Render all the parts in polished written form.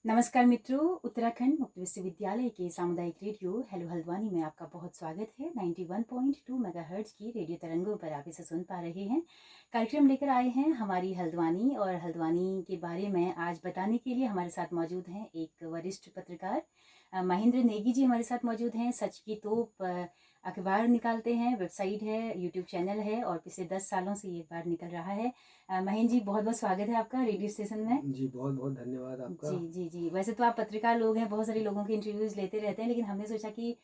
नमस्कार मित्रों, उत्तराखंड मुक्त विश्वविद्यालय के सामुदायिक रेडियो हेलो हल्द्वानी में आपका बहुत स्वागत है। 91.2 मेगाहर्ट्ज की रेडियो तरंगों पर आप इसे सुन पा रहे हैं। कार्यक्रम लेकर आए हैं हमारी हल्द्वानी, और हल्द्वानी के बारे में आज बताने के लिए हमारे साथ मौजूद हैं एक वरिष्ठ पत्रकार महेंद्र नेगी जी हमारे साथ मौजूद हैं। सच की तोप अखबार निकालते हैं, वेबसाइट है, यूट्यूब चैनल है और पिछले 10 सालों से ये अखबार निकल रहा है। महेंद्र जी, बहुत बहुत स्वागत है आपका रेडियो स्टेशन में। जी, बहुत बहुत धन्यवाद आपका। जी जी जी, वैसे तो आप पत्रकार लोग हैं, बहुत सारे लोगों के इंटरव्यूज लेते रहते हैं, लेकिन हमने सोचा कि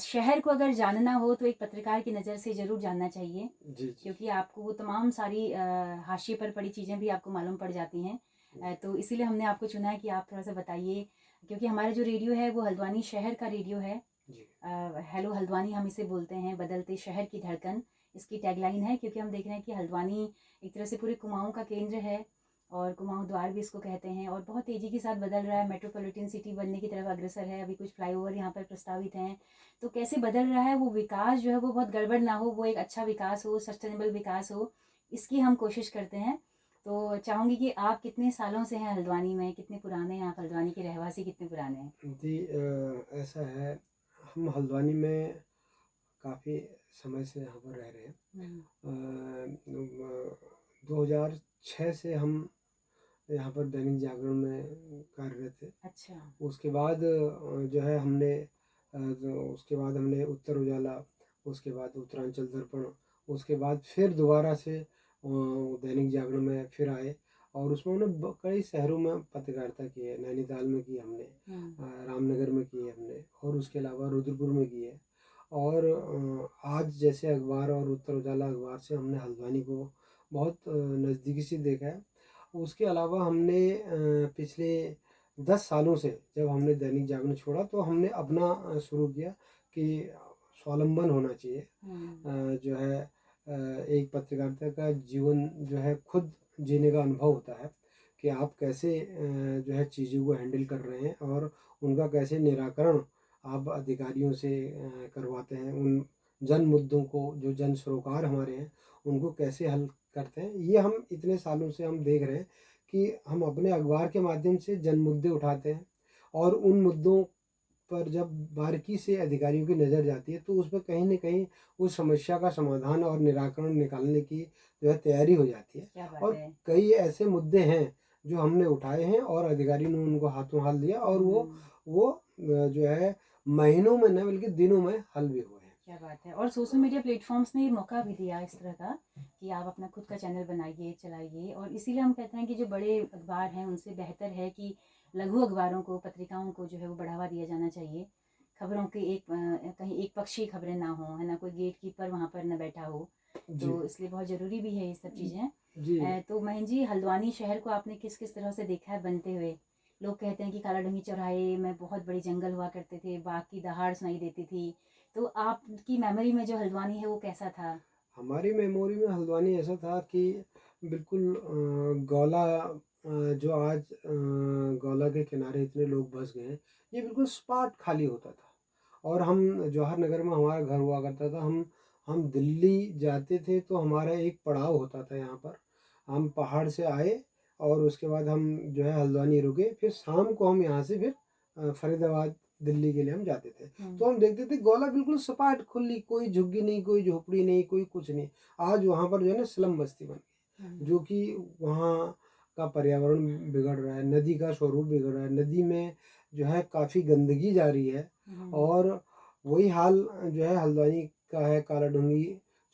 शहर को अगर जानना हो तो एक पत्रकार की नज़र से ज़रूर जानना चाहिए, जी जी क्योंकि आपको वो तमाम सारी हाशिए पर पड़ी चीज़ें भी आपको मालूम पड़ जाती हैं। तो इसीलिए हमने आपको चुना है कि आप थोड़ा सा बताइए, क्योंकि हमारा जो रेडियो है वो हल्द्वानी शहर का रेडियो है। जी हेलो हल्द्वानी हम इसे बोलते हैं, बदलते शहर की धड़कन इसकी टैगलाइन है, क्योंकि हम देख रहे हैं कि हल्द्वानी एक तरह से पूरे कुमाऊं का केंद्र है, और कुमाऊं द्वार भी इसको कहते हैं, और बहुत तेज़ी के साथ बदल रहा है, मेट्रोपॉलिटन सिटी बनने की तरफ अग्रसर है। अभी कुछ फ्लाईओवर यहाँ पर प्रस्तावित हैं, तो कैसे बदल रहा है वो विकास जो है वो बहुत गड़बड़ ना हो, वो एक अच्छा विकास हो, सस्टेनेबल विकास हो, इसकी हम कोशिश करते हैं। तो चाहूँगी कि आप कितने सालों से हैं हल्द्वानी में, कितने पुराने हैं आप, हल्द्वानी के रहवासी कितने पुराने हैं? जी, ऐसा है, हम हल्द्वानी में काफ़ी समय से यहाँ पर रह रहे हैं। हम्म। 2006 से हम यहाँ पर दैनिक जागरण में कार्यरत थे। अच्छा। उसके बाद जो है हमने उसके बाद हमने उत्तर उजाला, उसके बाद उत्तरांचल दर्पण, उसके बाद फिर दोबारा से दैनिक जागरण में फिर आए, और उसमें हमने कई शहरों में पत्रकारिता की है। नैनीताल में की हमने, रामनगर में की है हमने, और उसके अलावा रुद्रपुर में की है। और आज जैसे अखबार और उत्तर उजाला अखबार से हमने हल्द्वानी को बहुत नज़दीकी से देखा है। उसके अलावा हमने पिछले 10 सालों से जब हमने दैनिक जागरण छोड़ा तो हमने अपना शुरू किया कि स्वावलंबन होना चाहिए। जो है एक पत्रकारिता का जीवन जो है खुद जीने का अनुभव होता है कि आप कैसे जो है चीज़ों को हैंडल कर रहे हैं, और उनका कैसे निराकरण आप अधिकारियों से करवाते हैं। उन जन मुद्दों को, जो जन सरोकार हमारे हैं, उनको कैसे हल करते हैं। ये हम इतने सालों से हम देख रहे हैं कि हम अपने अखबार के माध्यम से जन मुद्दे उठाते हैं, और उन मुद्दों पर जब बारीकी से अधिकारियों की नज़र जाती है तो उसमें कहीं न कहीं उस समस्या का समाधान और निराकरण निकालने की जो है तैयारी हो जाती है। क्या बात और है। कई ऐसे मुद्दे हैं जो हमने उठाए हैं और अधिकारियों ने उनको हाथों हाथ लिया, और वो जो है महीनों में न बल्कि दिनों में हल भी हुए हैं। क्या बात है। और सोशल मीडिया प्लेटफॉर्म्स ने मौका भी दिया इस तरह का कि आप अपना खुद का चैनल बनाइए, चलाइए, और इसीलिए हम कहते हैं कि जो बड़े अखबार हैं उनसे बेहतर है कि लघु अखबारों को, पत्रिकाओं को जो है वो बढ़ावा दिया जाना चाहिए। खबरों के कहीं एक पक्षीय खबरें ना हो, है ना, कोई गेट कीपर वहाँ पर न बैठा हो, जी तो इसलिए बहुत ज़रूरी भी है ये सब चीज़ें। जी तो महेंद्र जी, हल्द्वानी शहर को आपने किस किस तरह से देखा है बनते हुए? लोग कहते हैं कि कालाडूंगी चौराहे में बहुत बड़े जंगल हुआ करते थे, बाघ की दहाड़ सुनाई देती थी, तो आपकी मेमोरी में जो हल्द्वानी है वो कैसा था? हमारी मेमोरी में हल्द्वानी ऐसा था कि बिल्कुल गौला, जो आज गौला के किनारे इतने लोग बस गए हैं, ये बिल्कुल स्पॉट खाली होता था। और हम जवाहर नगर में हमारा घर हुआ करता था। हम दिल्ली जाते थे तो हमारा एक पड़ाव होता था यहाँ पर। हम पहाड़ से आए और उसके बाद हम जो है हल्द्वानी रुके, फिर शाम को हम यहाँ से फिर फरीदाबाद, दिल्ली के लिए हम जाते थे। तो हम देखते थे गौला बिल्कुल सपाट खुली, कोई झुग्गी नहीं, कोई झोपड़ी नहीं, कोई कुछ नहीं। आज वहाँ पर जो है ना स्लम बस्ती बन गई, जो कि वहाँ का पर्यावरण बिगड़ रहा है, नदी का स्वरूप बिगड़ रहा है, नदी में जो है काफ़ी गंदगी जा रही है। और वही हाल जो है हल्द्वानी का है। कालाडूंगी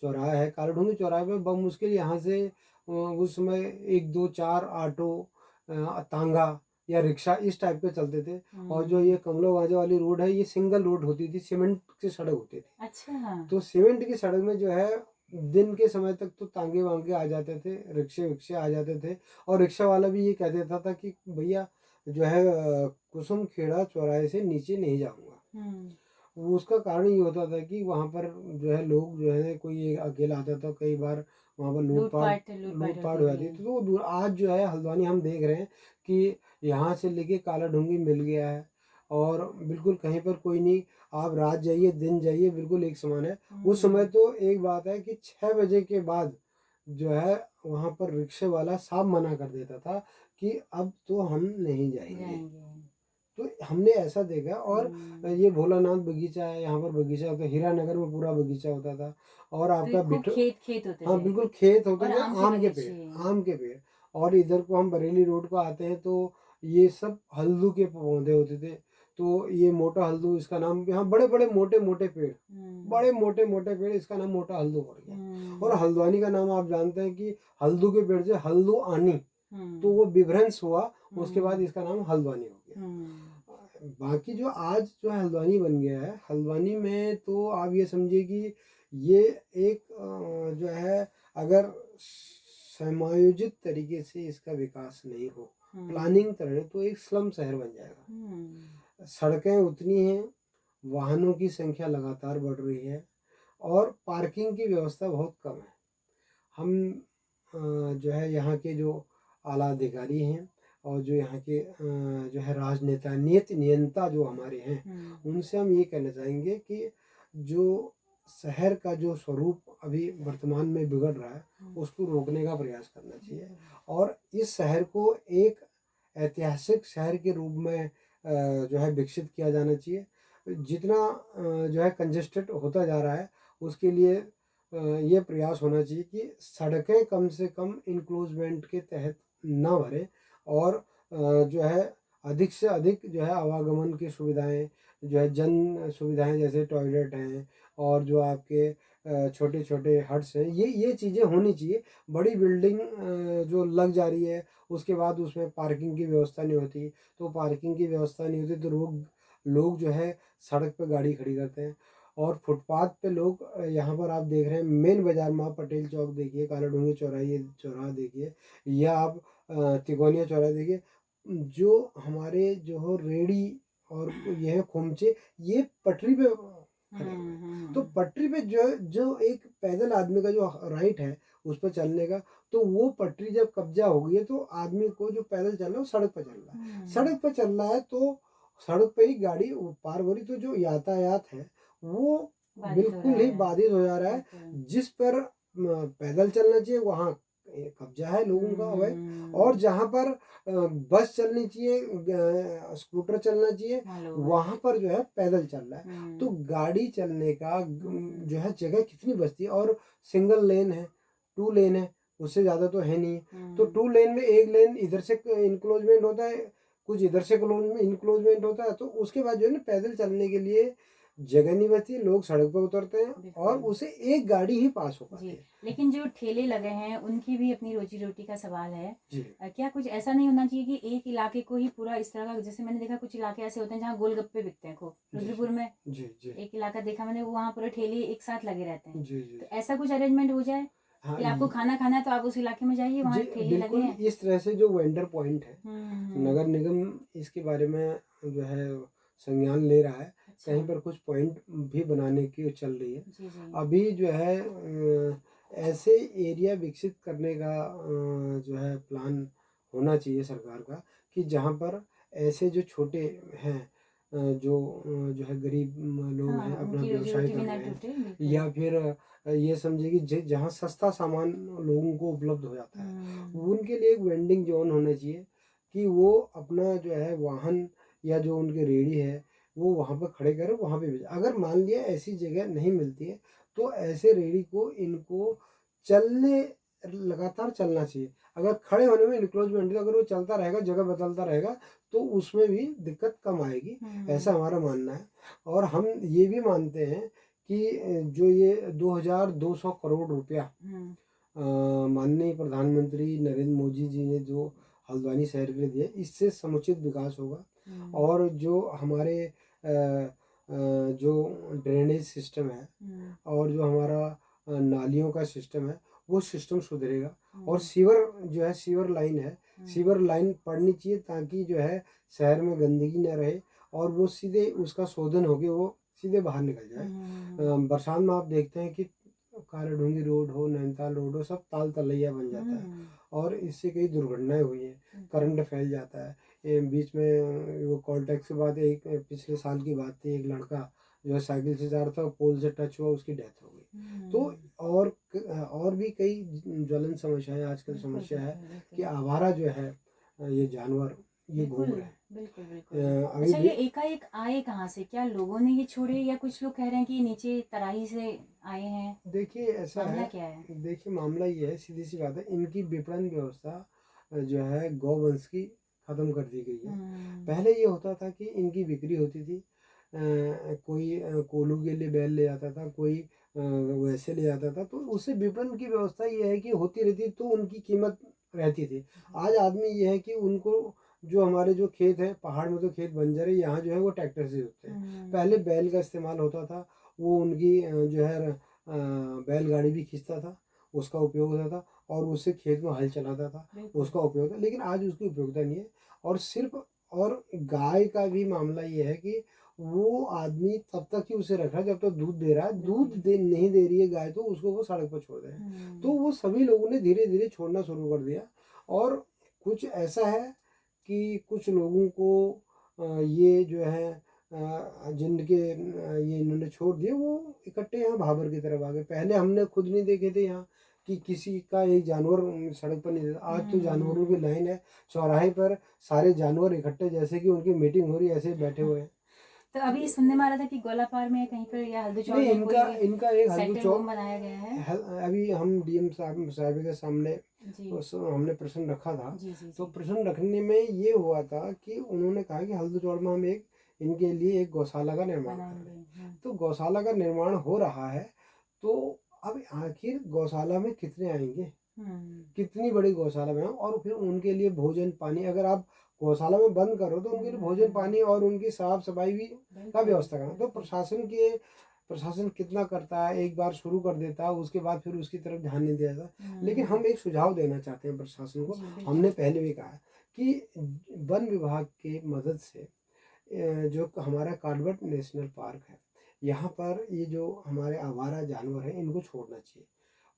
चौराहा है, कालाडूंगी चौराहे पे बमुश्किल यहाँ से उस समय 1 2 4 ऑटो, तांगा या रिक्शा इस टाइप के चलते थे। और जो ये कमला वाजा वाली रोड है, ये सिंगल रोड होती थी, सीमेंट की सड़क होती थी। अच्छा। तो सीमेंट की सड़क में जो है दिन के समय तक तो तांगे वांगे आ जाते थे, रिक्शे विक्शे आ जाते थे। और रिक्शा वाला भी ये कह देता था कि भैया जो है कुसुम खेड़ा चौराहे से नीचे नहीं जाऊंगा। वो उसका कारण ये होता था कि वहाँ पर जो है लोग जो है, कोई एक अकेला आता था, कई बार वहाँ पर लूटपाट लूटपाट लूटपाट लूटपाट होती हो थी। जाती थी। तो आज जो है हल्द्वानी हम देख रहे हैं कि यहाँ से लेके कालाडूंगी मिल गया है, और बिल्कुल कहीं पर कोई नहीं। आप रात जाइए दिन जाइए बिल्कुल एक समान है। उस समय तो एक बात है कि 6 बजे के बाद जो है वहाँ पर रिक्शे वाला साफ मना कर देता था कि अब तो हम नहीं जाएंगे। जाएंगे। तो हमने ऐसा देखा। और ये भोलानाथ बगीचा है, यहाँ पर बगीचा होता है, हीरानगर में पूरा बगीचा होता था। और तो ये आपका खूब खेत होते हाँ थे बिल्कुल खेत होते और थे, आम के आम के पेड़, बगीचे। आम के पेड़। और इधर को हम बरेली रोड को आते हैं तो ये सब हल्दू के पौधे होते थे। तो ये मोटा हल्दू इसका नाम, यहाँ बड़े बड़े मोटे मोटे पेड़, बड़े मोटे मोटे पेड़, इसका नाम मोटा हल्दू पड़ गया। और हल्द्वानी का नाम आप जानते हैं कि हल्दू के पेड़ से हल्दू आनी, तो वो विभ्रंश हुआ, उसके बाद इसका नाम हल्द्वानी हो गया। बाकी जो आज जो हल्द्वानी बन गया है, हल्द्वानी में तो आप ये समझिए कि ये एक जो है, अगर समायोजित तरीके से इसका विकास नहीं हो, प्लानिंग तरह, तो एक स्लम शहर बन जाएगा। सड़कें उतनी हैं, वाहनों की संख्या लगातार बढ़ रही है और पार्किंग की व्यवस्था बहुत कम है। हम जो है यहाँ के जो आला अधिकारी हैं और जो यहाँ के जो है राजनेता, नियंता जो हमारे हैं, उनसे हम ये कहना चाहेंगे कि जो शहर का जो स्वरूप अभी वर्तमान में बिगड़ रहा है, उसको रोकने का प्रयास करना चाहिए। और इस शहर को एक ऐतिहासिक शहर के रूप में जो है विकसित किया जाना चाहिए। जितना जो है कंजेस्टेड होता जा रहा है, उसके लिए ये प्रयास होना चाहिए कि सड़कें कम से कम इंक्लोजमेंट के तहत ना भरें, और जो है अधिक से अधिक जो है आवागमन की सुविधाएं, जो है जन सुविधाएं, जैसे टॉयलेट हैं और जो आपके छोटे छोटे हट्स हैं, ये चीज़ें होनी चाहिए। बड़ी बिल्डिंग जो लग जा रही है, उसके बाद उसमें पार्किंग की व्यवस्था नहीं होती, तो पार्किंग की व्यवस्था नहीं होती तो लोग लोग जो है सड़क पर गाड़ी खड़ी करते हैं। और फुटपाथ पे लोग यहाँ पर आप देख रहे हैं, मेन बाजार में आप पटेल चौक देखिए, काला डूंगी चौराहा देखिए, या आप तिकोनिया चौराहा देखिए, जो हमारे जो हो रेडी और ये है खोमचे, ये पटरी पे खड़े हुए हैं। तो पटरी पे जो जो एक पैदल आदमी का जो राइट है उस पर चलने का, तो वो पटरी जब कब्जा हो गई है, तो आदमी को जो पैदल चल रहा है वो सड़क पर चल रहा है। सड़क पर चल रहा है तो सड़क पे ही गाड़ी पार हो रही, तो जो यातायात है वो बिल्कुल ही बाधित हो जा रहा है। जिस पर पैदल चलना चाहिए वहाँ कब्जा है लोगों का अवैध, और जहाँ पर बस चलनी चाहिए, स्कूटर चलना चाहिए, वहाँ पर जो है पैदल चल रहा है। तो गाड़ी चलने का जो है जगह कितनी बचती है। और सिंगल लेन है, 2 लेन है, उससे ज़्यादा तो है नहीं। तो 2 लेन में एक लेन इधर से इंक्लोजमेंट होता है, कुछ इधर से इंक्लोजमेंट होता है, तो उसके बाद जो है ना पैदल चलने के लिए जगह नहीं बचती, लोग सड़क पर उतरते हैं और उसे एक गाड़ी ही पास हो पाती है। लेकिन जो ठेले लगे हैं उनकी भी अपनी रोजी रोटी का सवाल है जी। क्या कुछ ऐसा नहीं होना चाहिए कि एक इलाके को ही पूरा इस तरह का, जैसे मैंने देखा कुछ इलाके ऐसे होते हैं जहाँ गोलगप्पे बिकते हैं खूब, रुद्रपुर में एक इलाका देखा मैंने, वहाँ पूरे ठेले एक साथ लगे रहते हैं। तो ऐसा कुछ अरेंजमेंट हो जाए कि आपको खाना खाना है तो आप उस इलाके में जाइए, वहाँ ठेले लगे हैं। इस तरह से जो वेंडर पॉइंट है, नगर निगम इसके बारे में जो है संज्ञान ले रहा है। कहीं पर कुछ पॉइंट भी बनाने की चल रही है। अभी जो है ऐसे एरिया विकसित करने का जो है प्लान होना चाहिए सरकार का, कि जहाँ पर ऐसे जो छोटे हैं, जो है गरीब लोग हैं, अपना व्यवसाय कर रहे हैं, या फिर ये समझिए कि जहाँ सस्ता सामान लोगों को उपलब्ध हो जाता है, उनके लिए एक वेंडिंग जोन होना चाहिए, कि वो अपना जो है वाहन या जो उनके रेडी है वो वहाँ पर खड़े करें, वहाँ पे भेजें। अगर मान लिया ऐसी जगह नहीं मिलती है, तो ऐसे रेडी को इनको चलने लगातार चलना चाहिए। अगर खड़े होने में इंक्रोचमेंट है, अगर वो चलता रहेगा, जगह बदलता रहेगा, तो उसमें भी दिक्कत कम आएगी, ऐसा हमारा मानना है। और हम ये भी मानते हैं कि जो ये 2200 करोड़ रुपया माननीय प्रधानमंत्री नरेंद्र मोदी जी ने जो हल्द्वानी शहर के लिए दिया, इससे समुचित विकास होगा। और जो हमारे जो ड्रेनेज सिस्टम है और जो हमारा नालियों का सिस्टम है, वो सिस्टम सुधरेगा। और सीवर जो है, सीवर लाइन है, सीवर लाइन पड़नी चाहिए, ताकि जो है शहर में गंदगी न रहे और वो सीधे उसका शोधन होके वो सीधे बाहर निकल जाए। बरसात में आप देखते हैं कि काला डूंगी रोड हो, नैनीताल रोड हो, सब ताल तलैया बन जाता है और इससे कई दुर्घटनाएं हुई हैं, करंट फैल जाता है। बीच में वो कॉल टैक्स के बाद एक पिछले साल की बात थी, एक लड़का जो है साइकिल से जा रहा था, पोल से टच हुआ, उसकी डेथ हो गई। तो और भी कई ज्वलन समस्याएं आजकल समस्या है कि आवारा जो है ये जानवर ये घूम बिल्कुल, रहे हैं। बिल्कुल, बिल्कुल। अभी अच्छा, भी ये एकाएक आए कहाँ से? क्या लोगों ने ये छोड़े या कुछ लोग कह रहे हैं कि नीचे तराई से आए हैं? देखिए ऐसा मामला है, क्या है? देखिए मामला ये है, सीधी सी बात है, इनकी विपणन व्यवस्था जो है गौवंश की ख़त्म कर दी गई है। हुँ, पहले ये होता था कि इनकी बिक्री होती थी, कोई कोल्हू के लिए बैल ले आता था, कोई वैसे ले आता था, तो उससे विपणन की व्यवस्था ये है कि होती रहती, तो उनकी कीमत रहती थी। आज आदमी ये है कि उनको जो हमारे जो खेत है, पहाड़ में तो खेत बंजर है, यहाँ जो है वो ट्रैक्टर से जोतते हैं। पहले हुँ, बैल का इस्तेमाल होता था, वो उनकी जो है बैलगाड़ी भी खींचता था, उसका उपयोग होता था, और उससे खेत में हल चलाता था, बिल्कुल। उसका उपयोग था। लेकिन आज उसकी उपयोगिता नहीं है। और सिर्फ और गाय का भी मामला ये है कि वो आदमी तब तक ही उसे रख रहा है जब तक दूध दे रहा है, दूध बिल्कुल। दे नहीं दे रही है गाय तो उसको वो सड़क पर छोड़ दे रहे हैं। तो हुँ, वो सभी लोगों ने धीरे धीरे छोड़ना शुरू कर दिया। और कुछ ऐसा है कि कुछ लोगों को ये जो है जिनके ये इन्होंने छोड़ दिए, वो इकट्ठे यहाँ भाबर की तरफ आ गए। पहले हमने खुद नहीं देखे थे यहाँ कि किसी का एक जानवर सड़क पर नहीं था। आज तो जानवरों की हुँ। लाइन है चौराहे पर, सारे जानवर इकट्ठे, जैसे कि उनकी मीटिंग हो रही है, ऐसे बैठे हुए हैं। तो अभी सुनने में आ रहा था कि गोलापार में कहीं पर या हल्दीचौड़ नहीं, में इनका कोई इनका एक हल्दू सेंट्रल होम चौक बनाया गया है। अभी हम डीएम साहब के सामने जी, हमने प्रश्न रखा था। जी, जी, तो जी। प्रश्न रखने में ये हुआ था कि उन्होंने कहा कि हल्दू चौड़ में हम एक इनके लिए एक गौशाला का निर्माण कर रहे बनाएँगे। हैं। हुँ, तो गौशाला का निर्माण हो रहा है, तो अब आखिर गौशाला में कितने आएंगे, हुँ, कितनी बड़ी गौशाला में हो, और फिर उनके लिए भोजन पानी, अगर आप गौशाला में बंद करो तो उनके लिए भोजन हुँ। पानी और उनकी साफ सफाई भी का बिल्कुल, व्यवस्था करना। तो बिल्कुल। प्रशासन कितना करता है, एक बार शुरू कर देता है, उसके बाद फिर उसकी तरफ ध्यान नहीं दिया जाता। लेकिन हुँ। हम एक सुझाव देना चाहते हैं प्रशासन को। जी, हमने बिल्कुल। पहले भी कहा है कि वन विभाग की मदद से जो हमारा कार्बेट नेशनल पार्क है, यहाँ पर ये जो हमारे आवारा जानवर हैं इनको छोड़ना चाहिए,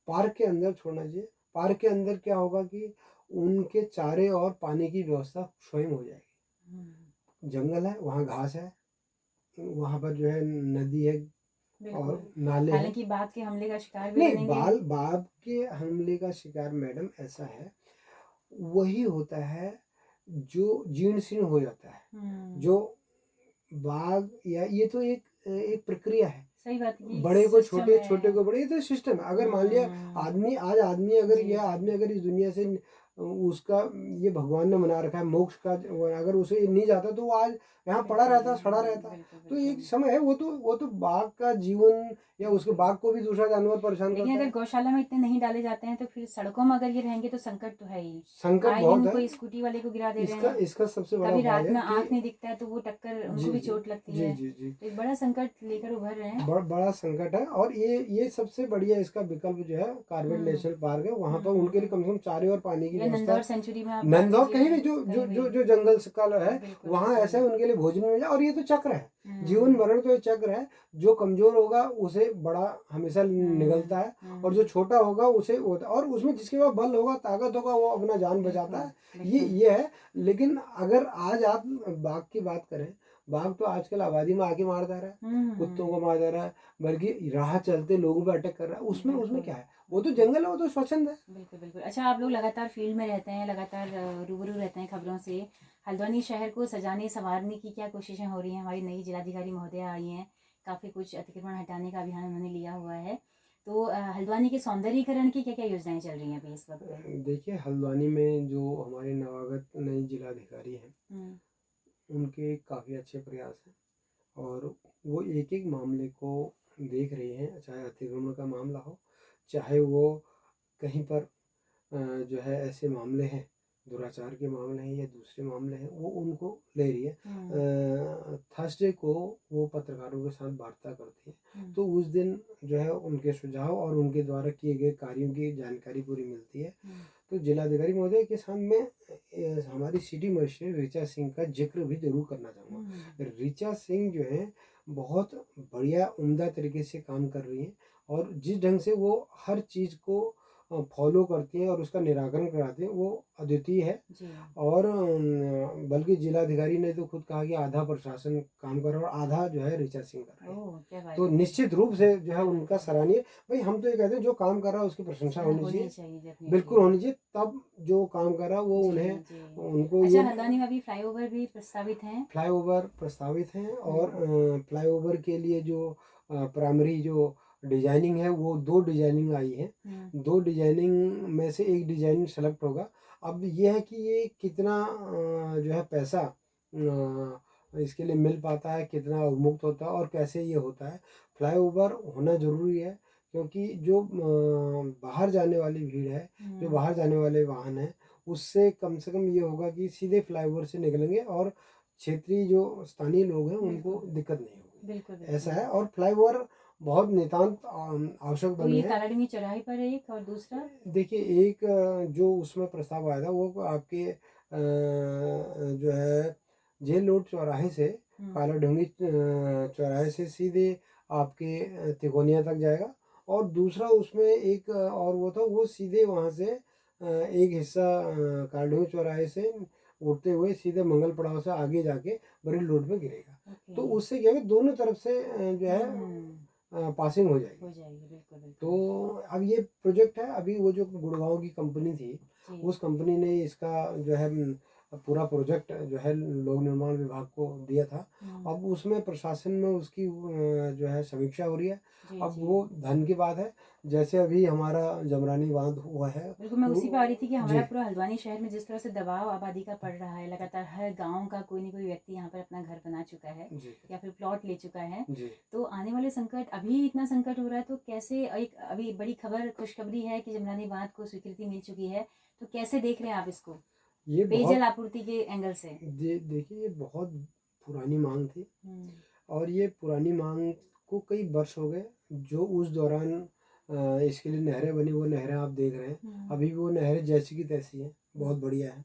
पार्क के अंदर छोड़ना चाहिए। पार्क के अंदर क्या होगा कि उनके चारे और पानी की व्यवस्था स्वयं हो जाएगी। हुँ, जंगल है, वहाँ घास है, वहाँ पर जो है नदी है बिल्कुल। और नाले हैं। हालाँकि बाघ के हमले का शिकार भी नहीं, बनेंगे। बाल बाघ के हमले का शिकार मैडम ऐसा है, वही होता है जो जीर्ण शीर्ण हो जाता है। हुँ। जो बाघ या ये तो एक प्रक्रिया है, सही बात है कि बड़े को सिस्टम छोटे, छोटे है। को बड़े, ये तो सिस्टम है। अगर मान लिया हुँ। आदमी अगर जी, यह आदमी अगर इस दुनिया से उसका ये भगवान ने बना रखा है मोक्ष का, अगर उसे नहीं जाता तो वो आज यहाँ पड़ा बिल्कुल। रहता, सड़ा रहता। बिल्कुल, तो बिल्कुल। एक समय है, वो तो बाघ का जीवन, या उसके बिल्कुल। बाघ को भी दूसरा जानवर परेशान लेकिन करता अगर है। गौशाला में इतने नहीं डाले जाते हैं तो फिर सड़कों में अगर ये रहेंगे तो संकट तो है ही। संकट आए बहुत दिन है। कोई स्कूटी वाले को गिरा दे रहे इसका हैं, इसका सबसे बड़ा कभी उपाय रात है में कि आँख नहीं दिखता है तो वो टक्कर उनको जी भी जी चोट लगती जी है। जी जी, तो एक बड़ा संकट लेकर उभर रहे हैं। बड़ा संकट है। और ये सबसे बढ़िया इसका विकल्प जो है कार्बेट हुँ। नेशनल पार्क है। वहाँ हुँ, पर हुँ, उनके लिए हुँ। कम से कम चारे और पानी की या व्यवस्था, नंदौर सेंचुरी में आप मान नंदौर कहीं लीजिए, भी जो जो कहीं भी। जो जो जंगल का है, बिल्कुल, वहाँ बिल्कुल। ऐसा है उनके लिए भोजन मिल जाए। और ये तो चक्र है, जीवन हुँ, मरण तो ये चक्र है। जो कमजोर होगा उसे बड़ा हमेशा हुँ, निगलता है, और जो हुँ। छोटा होगा उसे होता, और उसमें जिसके पास बल होगा, ताकत होगा, वो अपना जान बचाता बिल्कुल, है। ये बिल्कुल। ये है। लेकिन अगर आज आप बाघ की बात करें, बाघ तो आजकल आबादी में आके मार जा रहा है, हुँ, कुत्तों को हुँ। मार जा रहा है, बल्कि राह चलते लोगों पे अटैक कर रहा है। उसमें उसमें बिल्कुल, क्या है, वो तो बिल्कुल। जंगल है, वो तो स्वच्छंद है। बिल्कुल, बिल्कुल। अच्छा, आप लोग लगातार फ़ील्ड में रहते हैं, लगातार रूबरू रहते हैं खबरों से। हल्द्वानी शहर को सजाने-सँवारने की क्या कोशिशें हो रही हैं? हमारी नई जिलाधिकारी महोदया आई हैं, काफ़ी कुछ अतिक्रमण हटाने का अभियान उन्होंने लिया हुआ है। तो हल्द्वानी के सौंदर्यीकरण की क्या-क्या योजनाएँ चल रही हैं अभी इस वक़्त? देखिए, हल्द्वानी में जो हमारे नवागत नई जिलाधिकारी हैं, हुँ, उनके काफ़ी अच्छे प्रयास हैं, और वो एक एक मामले को देख रही हैं, चाहे अतिक्रमण का मामला हो, चाहे वो कहीं पर जो है ऐसे मामले हैं, दुराचार के मामले हैं या दूसरे मामले हैं, वो उनको ले रही है। हुँ, थर्सडे को वो पत्रकारों के साथ वार्ता करती है, हुँ, तो उस दिन जो है उनके सुझाव और उनके द्वारा किए गए कार्यों की जानकारी पूरी मिलती है। हुँ, तो जिलाधिकारी महोदय के साथ में हमारी सिटी मजिस्ट्रेट ऋचा सिंह का जिक्र भी जरूर करना हुँ, चाहूँगा। ऋचा सिंह जो है बहुत बढ़िया उम्दा तरीके से काम कर रही हैं, और जिस ढंग से वो हर चीज़ को फॉलो करती हैं और उसका निराकरण कराती हैं, वो अद्वितीय है। जी। और बल्कि जिलाधिकारी ने तो खुद कहा कि आधा प्रशासन काम कर रहा है और आधा जो है ऋचा सिंह कर रही है। ओह! क्या बात तो है। निश्चित रूप से जो है क्या बात उनका है। सराहनीय। भाई हम तो ये कहते हैं जो काम कर रहा है उसकी प्रशंसा सराहना होनी होनी ही चाहिए, चाहिए बिल्कुल डेफ़िनेटली। होनी चाहिए। तब जो काम कर रहा है वो जी, उन्हें जी। उनको अच्छा, ये हल्द्वानी में अभी फ्लाईओवर भी प्रस्तावित हैं? फ्लाईओवर प्रस्तावित हैं और हुँ। फ्लाईओवर के लिए जो प्राइमरी जो डिजाइनिंग है वो 2 डिजाइनिंग आई है। हुँ। 2 डिजाइनिंग में से एक डिजाइन सेलेक्ट होगा। अब ये है कि ये कितना जो है पैसा इसके लिए मिल पाता है, कितना उन्मुक्त होता है और कैसे ये होता है। फ्लाईओवर होना ज़रूरी है क्योंकि जो बाहर जाने वाली भीड़ है, जो हुँ। बाहर जाने वाले वाहन हैं, उससे कम से कम ये होगा कि सीधे फ्लाईओवर से निकलेंगे और क्षेत्रीय जो स्थानीय लोग हैं उनको बिल्कुल। दिक्कत नहीं बिल्कुल, होगी। ऐसा बिल्कुल। है और फ्लाईओवर बहुत नितांत आवश्यक तो बने ये हैं। कालाडूंगी चौराहे पर एक और दूसरा? देखिए एक जो उसमें प्रस्ताव आया था वो आपके जो है जेल रोड चौराहे से हुँ। कालाढूंगी चौराहे से सीधे आपके तिकोनिया तक जाएगा। और दूसरा उसमें एक और वो था वो सीधे वहाँ से एक हिस्सा कालाढूंगी चौराहे से उड़ते हुए सीधे मंगल पड़ाव से आगे जाके बरेली रोड पे गिरेगा। ओके। तो उससे क्या है कि दोनों तरफ से जो है हुँ। पासिंग हो जाएगी। हो जाएगी, बिल्कुल, तो बिल्कुल। अब ये प्रोजेक्ट है, अभी वो जो गुड़गांव की कंपनी थी, जी। उस कंपनी ने इसका जो है पूरा प्रोजेक्ट जो है लोक निर्माण विभाग को दिया था। हुँ। अब उसमें प्रशासन में उसकी जो है समीक्षा हो रही है। जी, अब जी। वो धन की बात है, जैसे अभी हमारा जमरानी बांध हुआ है बिल्कुल, मैं उसी पे आ रही थी कि हमारा जी, पूरा हल्द्वानी शहर में जिस तरह से दबाव आबादी का पड़ रहा है, लगातार हर गाँव का कोई न कोई व्यक्ति यहाँ पर अपना घर बना चुका है जी, या फिर प्लॉट ले चुका है। जी। तो आने वाले संकट, अभी इतना संकट हो रहा है तो कैसे, एक अभी बड़ी खबर, खुशखबरी है कि जमरानी बाँध को स्वीकृति मिल चुकी है, तो कैसे देख रहे हैं आप इसको? ये पेयजल बहुत आपूर्ति के एंगल से? देखिए ये बहुत पुरानी माँग थी हुँ। और ये पुरानी माँग को कई वर्ष हो गए। जो उस दौरान इसके लिए नहरें बनी वो नहरें आप देख रहे हैं। हुँ। अभी भी वो नहरें जैसी की तैसी हैं, बहुत हुँ। बढ़िया है।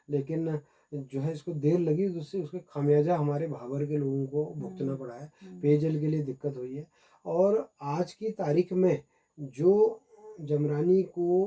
लेकिन जो है इसको देर लगी तो उससे उसका खामियाजा हमारे भाबर के लोगों को भुगतना हुँ। पड़ा है। हुँ। पेयजल के लिए दिक्कत हुई है और आज की तारीख में जो जमरानी को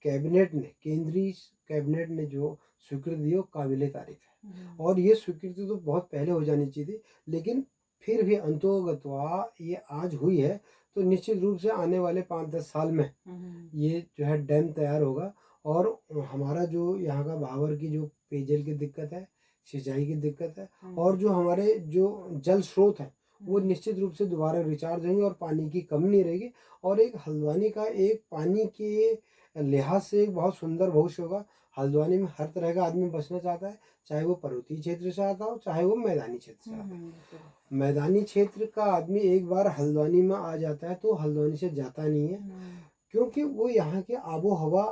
कैबिनेट ने केंद्रीय कैबिनेट ने जो स्वीकृति दी वो काबिले तारीफ़ है। हुँ। और ये स्वीकृति तो बहुत पहले हो जानी चाहिए थी, लेकिन फिर भी अंतोगत्वा ये आज हुई है। तो निश्चित रूप से आने वाले 5-10 साल में हुँ, हुँ। ये जो है डैम तैयार होगा और हमारा जो यहाँ का भाबर की जो पेयजल की दिक्कत है, सिंचाई की दिक्कत है हुँ। और जो हमारे जो जल स्रोत हैं, वो हुँ। निश्चित रूप से दोबारा रिचार्ज होंगे और पानी की कमी नहीं रहेगी। और एक हल्द्वानी का एक पानी के लिहाज से एक बहुत सुंदर भविष्य होगा। हल्द्वानी में हर तरह का आदमी बसना चाहता है, चाहे वो पर्वतीय क्षेत्र से आता हो, चाहे वो मैदानी क्षेत्र से हुँ, आता हुँ, है। बिल्कुल। मैदानी क्षेत्र का आदमी एक बार हल्द्वानी में आ जाता है तो हल्द्वानी से जाता नहीं है, हुँ। क्योंकि वो यहाँ के आबो हवा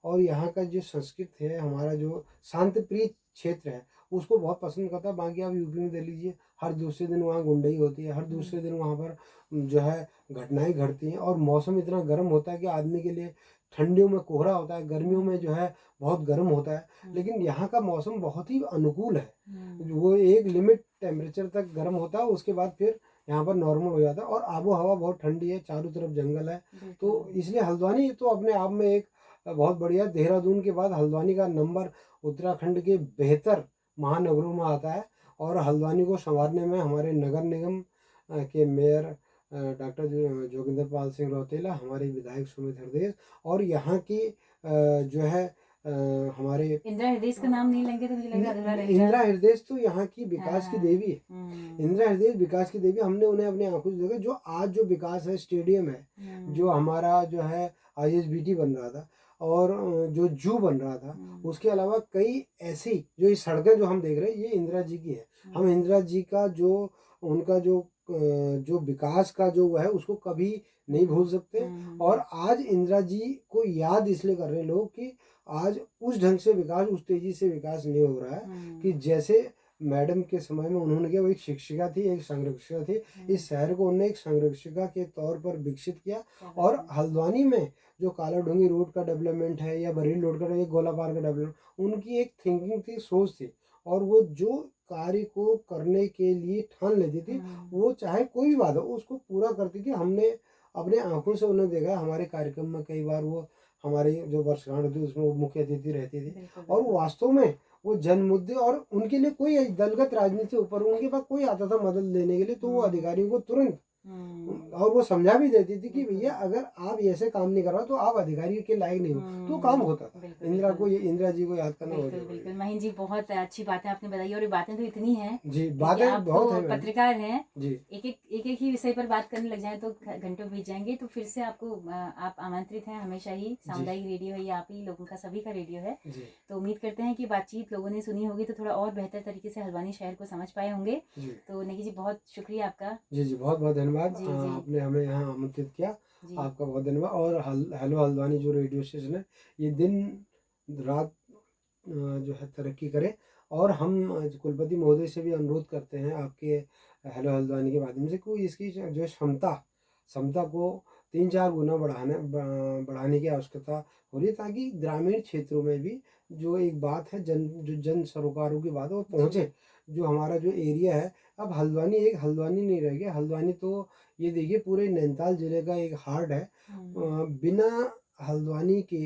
और यहाँ का जो संस्कृत है, हमारा जो शांतिप्रिय क्षेत्र है, उसको बहुत पसंद करता है। बाकी आप यूपी में देख लीजिए, हर दूसरे दिन वहाँ गुंडई होती है, हर हुँ। दूसरे दिन वहाँ पर जो है घटनाएं घटती हैं और मौसम इतना गर्म होता है कि आदमी के लिए ठंडियों में कोहरा होता है, गर्मियों में हुँ। जो है बहुत गर्म होता है। हुँ। लेकिन यहाँ का मौसम बहुत ही अनुकूल है। हुँ। वो एक लिमिट टेम्परेचर तक गर्म होता है, उसके बाद फिर यहाँ पर नॉर्मल हो जाता है और आबो हवा बहुत ठंडी है, चारों तरफ जंगल है। बिल्कुल। तो इसलिए हल्द्वानी तो अपने आप में एक बहुत बढ़िया, देहरादून के बाद हल्द्वानी का नंबर उत्तराखंड के बेहतर महानगरों में आता है। और हल्द्वानी को संवारने में हमारे नगर निगम के मेयर डॉक्टर जोगिंदर पाल सिंह रौतेला, हमारे विधायक सुमित हरदेस और यहाँ की जो है हमारे इंदिरा हृदयेश का नाम नहीं लेंगे तो मुझे लग रहा है अधूरा रहेगा। इंदिरा हृदयेश तो यहाँ की हाँ, विकास की हाँ। देवी है। हुँ। इंदिरा हृदय विकास की देवी, हमने उन्हें अपनी आंखों से देखा। जो आज जो विकास है, स्टेडियम है, जो हुँ। हमारा जो है आईएसबीटी बन रहा था और जो जू बन रहा था, हुँ। उसके अलावा कई ऐसी जो ये सड़कें जो हम देख रहे हैं ये इंदिरा जी की है। हम हुँ। इंदिरा जी का जो उनका जो विकास का जो वो है उसको कभी नहीं भूल सकते। हुँ, हुँ, और हुँ। आज इंदिरा जी को याद इसलिए कर रहे हैं लोग कि आज उस ढंग से विकास, उस तेजी से विकास नहीं हो रहा है हुँ। कि जैसे मैडम के समय में उन्होंने किया। वो एक शिक्षिका थी, एक संरक्षिका थी। हुँ। इस शहर को उन्होंने एक संरक्षिका के तौर पर विकसित किया। क्या बात और है। हल्द्वानी में जो कालाढूंगी रोड का डेवलपमेंट है या बरेली रोड का, या गोला पार का डेवलपमेंट, उनकी एक थिंकिंग थी, सोच थी। और वो जो कार्य को करने के लिए ठान लेती थी, हुँ। वो चाहे कोई भी बात हो उसको पूरा करती थी। हमने अपने आंखों से उन्हें देखा है। हमारे कार्यक्रम में कई बार वो हमारी जो वर्षगांठ होती है उसमें वो मुख्य अतिथि रहती थी। बिल्कुल, और बिल्कुल। वास्तव में वो जन मुद्दे, और उनके लिए कोई दलगत राजनीति से ऊपर उनके पास कोई आता था मदद लेने के लिए, तो वो हुँ, अधिकारियों को तुरंत हुँ, और वो समझा भी देती थी कि बिल्कुल। भैया अगर आप ऐसे काम नहीं कर रहे हो तो आप अधिकारी के लायक नहीं हो, तो काम होता था। बिल्कुल, बिल्कुल। इंदिरा जी को याद करना बहुत बिल्कुल, जरूरी बिल्कुल। है। महीन जी बहुत अच्छी बातें आपने बताई और ये बातें तो इतनी हैं, जी, देखिए बातें आप तो बहुत है मैडम। पत्रकार हैं, जी एक-एक ही विषय पर बात करने लग जाएँ तो घंटों बीत जाएँगे, तो फिर से आपको आप आमंत्रित हैं हमेशा ही, जी सामुदायिक रेडियो है ये आप ही लोगों का, सभी का रेडियो है। जी तो उम्मीद करते हैं कि बातचीत लोगों ने सुनी होगी तो थोड़ा और बेहतर तरीके से हल्द्वानी शहर को समझ पाए होंगे। जी तो नेगी जी बहुत शुक्रिया आपका। जी जी, बहुत बहुत धन्यवाद। जी, जी। आपने हमें यहाँ आमंत्रित किया, जी। आपका बहुत धन्यवाद। और हेलो हल्द्वानी जो रेडियो स्टेशन है, ये दिन रात जो है तरक्की करे। और हम कुलपति महोदय से भी अनुरोध करते हैं आपके हेलो हल्द्वानी के माध्यम से, कोई इसकी जो क्षमता क्षमता को 3-4 गुना बढ़ाने की आवश्यकता हो रही है, ताकि ग्रामीण क्षेत्रों में भी जो एक बात है, जो जन सरोकारों की बात है वो जी। पहुँचे। जो हमारा जो एरिया है, अब हल्द्वानी एक हल्द्वानी नहीं रह गया। हल्द्वानी तो ये देखिए पूरे नैनीताल जिले का एक हार्ट है। हुँ। बिना हल्द्वानी के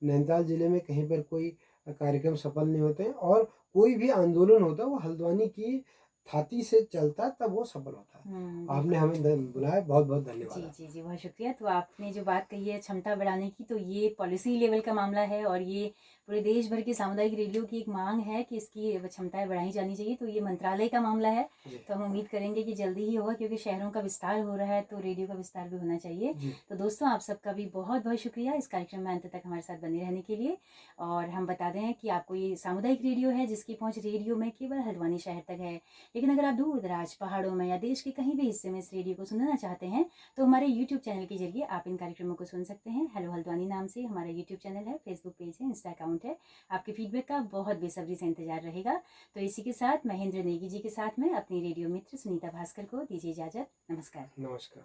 नैनीताल जिले में कहीं पर कोई कार्यक्रम सफल नहीं होते हैं, और कोई भी आंदोलन होता है वो हल्द्वानी की थाती से चलता है, तब वो सफल होता है। आपने बिल्कुल। हमें बुलाया, बहुत बहुत धन्यवाद जी, आपका। जी, जी, बहुत शुक्रिया। तो आपने जो बात कही है क्षमता बढ़ाने की, तो ये पॉलिसी लेवल का मामला है और ये पूरे देश भर के सामुदायिक रेडियो की एक माँग है कि इसकी क्षमताएँ बढ़ाई जानी चाहिए, तो ये मंत्रालय का मामला है। जी तो हम उम्मीद करेंगे कि जल्दी ही होगा, क्योंकि शहरों का विस्तार हो रहा है, तो रेडियो का विस्तार भी होना चाहिए। जी तो दोस्तों, आप सबका भी बहुत-बहुत शुक्रिया इस कार्यक्रम में अंत तक हमारे साथ बने रहने के लिए। और हम बता दें कि आपको ये सामुदायिक रेडियो है, जिसकी पहुँच रेडियो में केवल हल्द्वानी शहर तक है। लेकिन अगर आप दूर-दराज पहाड़ों में या देश के कहीं भी हिस्से में इस रेडियो को सुनना चाहते हैं, तो हमारे यूट्यूब चैनल के जरिए आप इन कार्यक्रमों को सुन सकते हैं। हेलो हल्द्वानी नाम से हमारा यूट्यूब चैनल है, फेसबुक पेज है, इंस्टा अकाउंट है। आपके फीडबैक का बहुत बेसब्री से इंतजार रहेगा। तो इसी के साथ महेंद्र नेगी जी के साथ में अपनी रेडियो मित्र सुनीता भास्कर को दीजिए इजाजत। नमस्कार। नमस्कार।